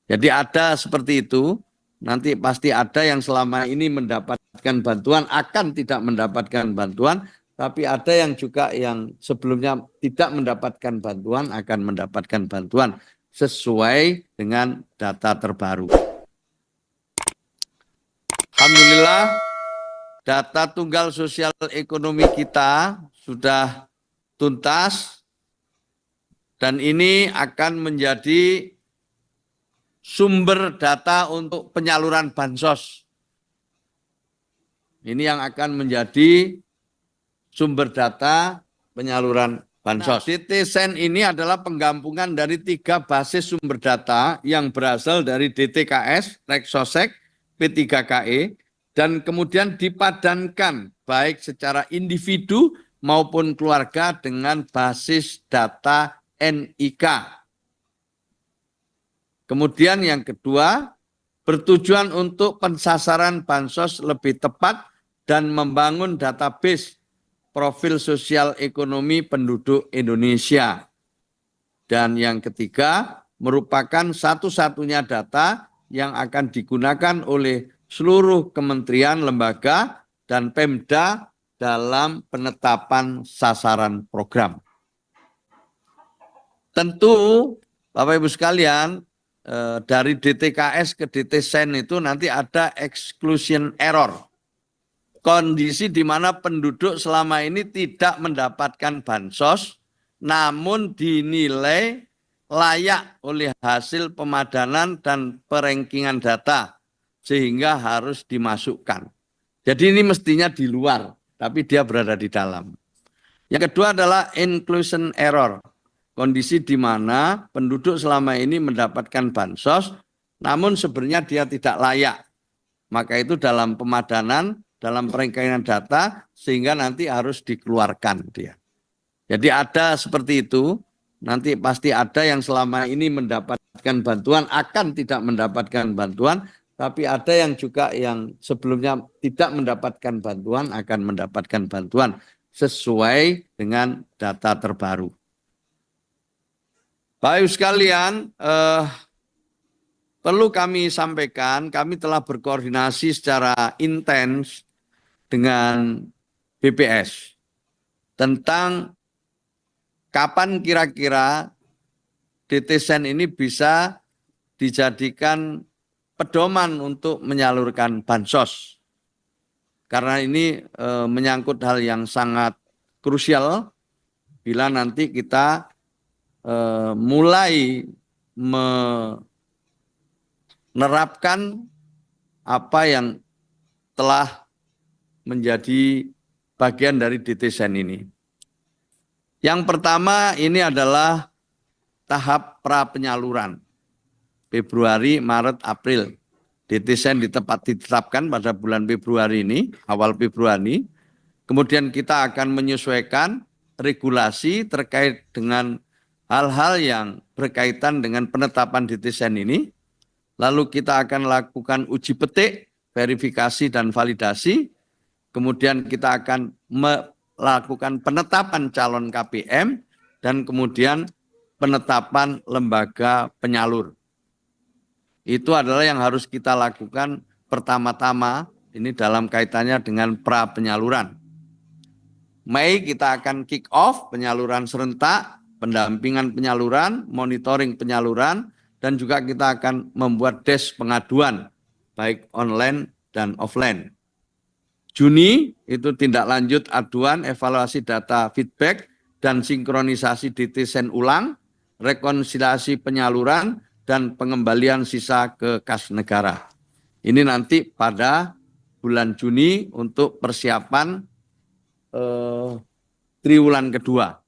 Jadi ada seperti itu, nanti pasti ada yang selama ini mendapatkan bantuan akan tidak mendapatkan bantuan, tapi ada yang juga yang sebelumnya tidak mendapatkan bantuan akan mendapatkan bantuan sesuai dengan data terbaru. Alhamdulillah, data tunggal sosial ekonomi kita sudah tuntas dan ini akan menjadi sumber data untuk penyaluran bansos. Ini yang akan menjadi sumber data penyaluran bansos. DTSen ini adalah penggabungan dari 3 basis sumber data yang berasal dari DTKS, Reksosek, P3KE, dan kemudian dipadankan baik secara individu maupun keluarga dengan basis data NIK. Kemudian yang kedua, bertujuan untuk pensasaran bansos lebih tepat dan membangun database profil sosial ekonomi penduduk Indonesia. Dan yang ketiga, merupakan satu-satunya data yang akan digunakan oleh seluruh kementerian, lembaga, dan Pemda dalam penetapan sasaran program. Tentu, Bapak Ibu sekalian, dari DTKS ke DTSen itu nanti ada exclusion error. Kondisi di mana penduduk selama ini tidak mendapatkan bansos, namun dinilai layak oleh hasil pemadanan dan perengkingan data, sehingga harus dimasukkan. Jadi ini mestinya di luar, tapi dia berada di dalam. Yang kedua adalah inclusion error. Kondisi di mana penduduk selama ini mendapatkan bansos, namun sebenarnya dia tidak layak. Maka itu dalam pemadanan, dalam perengkingan data, sehingga nanti harus dikeluarkan dia. Jadi ada seperti itu, nanti pasti ada yang selama ini mendapatkan bantuan, akan tidak mendapatkan bantuan, tapi ada yang juga yang sebelumnya tidak mendapatkan bantuan, akan mendapatkan bantuan sesuai dengan data terbaru. Baik sekalian, perlu kami sampaikan, kami telah berkoordinasi secara intens dengan BPS tentang kapan kira-kira DTSen ini bisa dijadikan pedoman untuk menyalurkan bansos. Karena ini menyangkut hal yang sangat krusial bila nanti kita mulai menerapkan apa yang telah menjadi bagian dari DTSen ini. Yang pertama ini adalah tahap pra penyaluran. Februari, Maret, April. DTSen ditetapkan pada bulan Februari ini, awal Februari. Kemudian kita akan menyesuaikan regulasi terkait dengan hal-hal yang berkaitan dengan penetapan DTSen ini. Lalu kita akan lakukan uji petik, verifikasi dan validasi. Kemudian kita akan melakukan penetapan calon KPM dan kemudian penetapan lembaga penyalur. Itu adalah yang harus kita lakukan pertama-tama ini dalam kaitannya dengan pra penyaluran. Mei kita akan kick off penyaluran serentak, pendampingan penyaluran, monitoring penyaluran, dan juga kita akan membuat desk pengaduan, baik online dan offline. Juni itu tindak lanjut aduan, evaluasi data feedback, dan sinkronisasi DTSen ulang, rekonsiliasi penyaluran, dan pengembalian sisa ke kas negara. Ini nanti pada bulan Juni untuk persiapan triwulan kedua.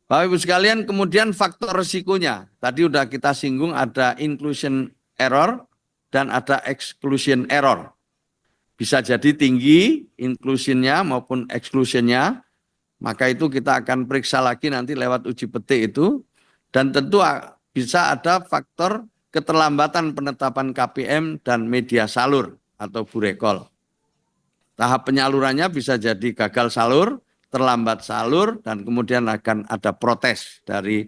Bapak Ibu sekalian, kemudian faktor risikonya. Tadi sudah kita singgung ada inclusion error dan ada exclusion error. Bisa jadi tinggi inclusionnya maupun exclusionnya. Maka itu kita akan periksa lagi nanti lewat uji petik itu. Dan tentu bisa ada faktor keterlambatan penetapan KPM dan media salur atau burekol. Tahap penyalurannya bisa jadi gagal salur, terlambat salur, dan kemudian akan ada protes dari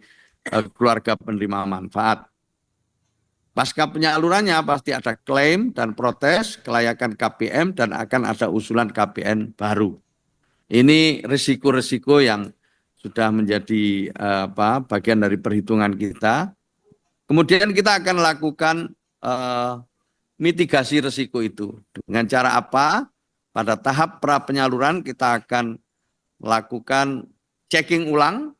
keluarga penerima manfaat. Pasca penyalurannya pasti ada klaim dan protes kelayakan KPM dan akan ada usulan KPN baru. Ini risiko-risiko yang sudah menjadi bagian dari perhitungan kita. Kemudian kita akan lakukan mitigasi risiko itu. Dengan cara apa? Pada tahap pra penyaluran kita akan lakukan checking ulang.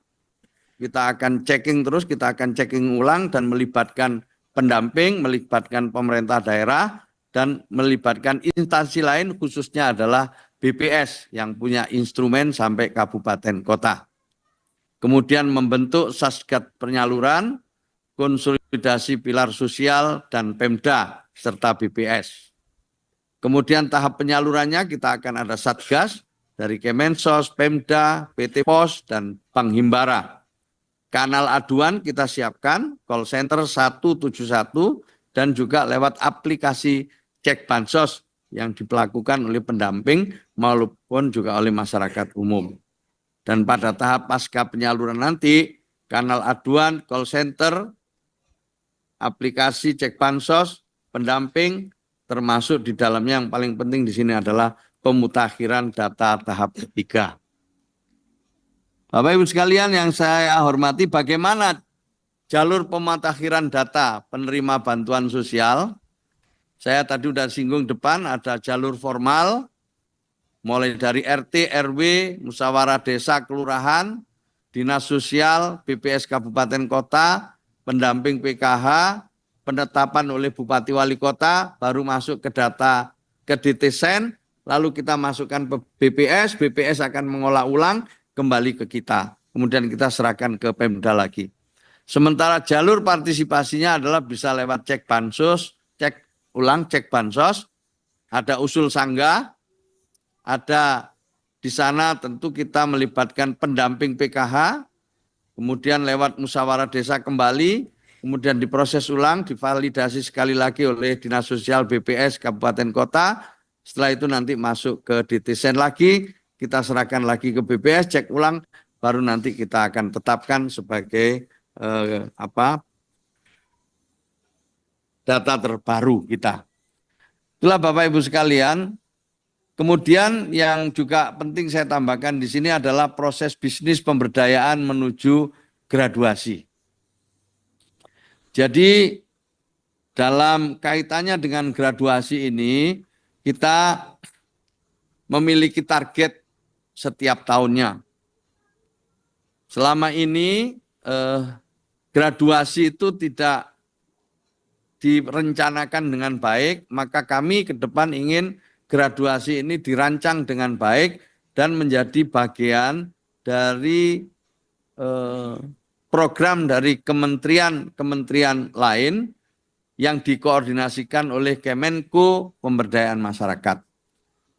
Kita akan checking terus, kita akan checking ulang dan melibatkan pendamping, melibatkan pemerintah daerah, dan melibatkan instansi lain khususnya adalah BPS yang punya instrumen sampai kabupaten kota. Kemudian membentuk Satgas penyaluran, konsolidasi pilar sosial dan Pemda serta BPS. Kemudian tahap penyalurannya kita akan ada Satgas dari Kemensos, Pemda, PT Pos, dan Bank Himbara. Kanal aduan kita siapkan, call center 171, dan juga lewat aplikasi cek bansos yang dilakukan oleh pendamping maupun juga oleh masyarakat umum. Dan pada tahap pasca penyaluran nanti, kanal aduan, call center, aplikasi cek bansos, pendamping, termasuk di dalamnya yang paling penting di sini adalah pemutakhiran data tahap ketiga. Bapak Ibu sekalian yang saya hormati, bagaimana jalur pemutakhiran data penerima bantuan sosial? Saya tadi sudah singgung depan, ada jalur formal, mulai dari RT, RW, musyawarah desa, kelurahan, dinas sosial, BPS kabupaten kota, pendamping PKH, penetapan oleh bupati wali kota, baru masuk ke data ke DTSen, lalu kita masukkan ke BPS, BPS akan mengolah ulang, kembali ke kita. Kemudian kita serahkan ke Pemda lagi. Sementara jalur partisipasinya adalah bisa lewat cek bansos, cek ulang, cek bansos, ada usul sanggah, ada di sana tentu kita melibatkan pendamping PKH, kemudian lewat musyawarah desa kembali, kemudian diproses ulang, divalidasi sekali lagi oleh Dinas Sosial BPS Kabupaten Kota, setelah itu nanti masuk ke DTSen lagi, kita serahkan lagi ke BPS, cek ulang, baru nanti kita akan tetapkan sebagai data terbaru kita. Itulah Bapak Ibu sekalian. Kemudian yang juga penting saya tambahkan di sini adalah proses bisnis pemberdayaan menuju graduasi. Jadi dalam kaitannya dengan graduasi ini kita memiliki target setiap tahunnya. Selama ini graduasi itu tidak direncanakan dengan baik, maka kami ke depan ingin graduasi ini dirancang dengan baik dan menjadi bagian dari program dari kementerian lain yang dikoordinasikan oleh Kemenko Pemberdayaan Masyarakat.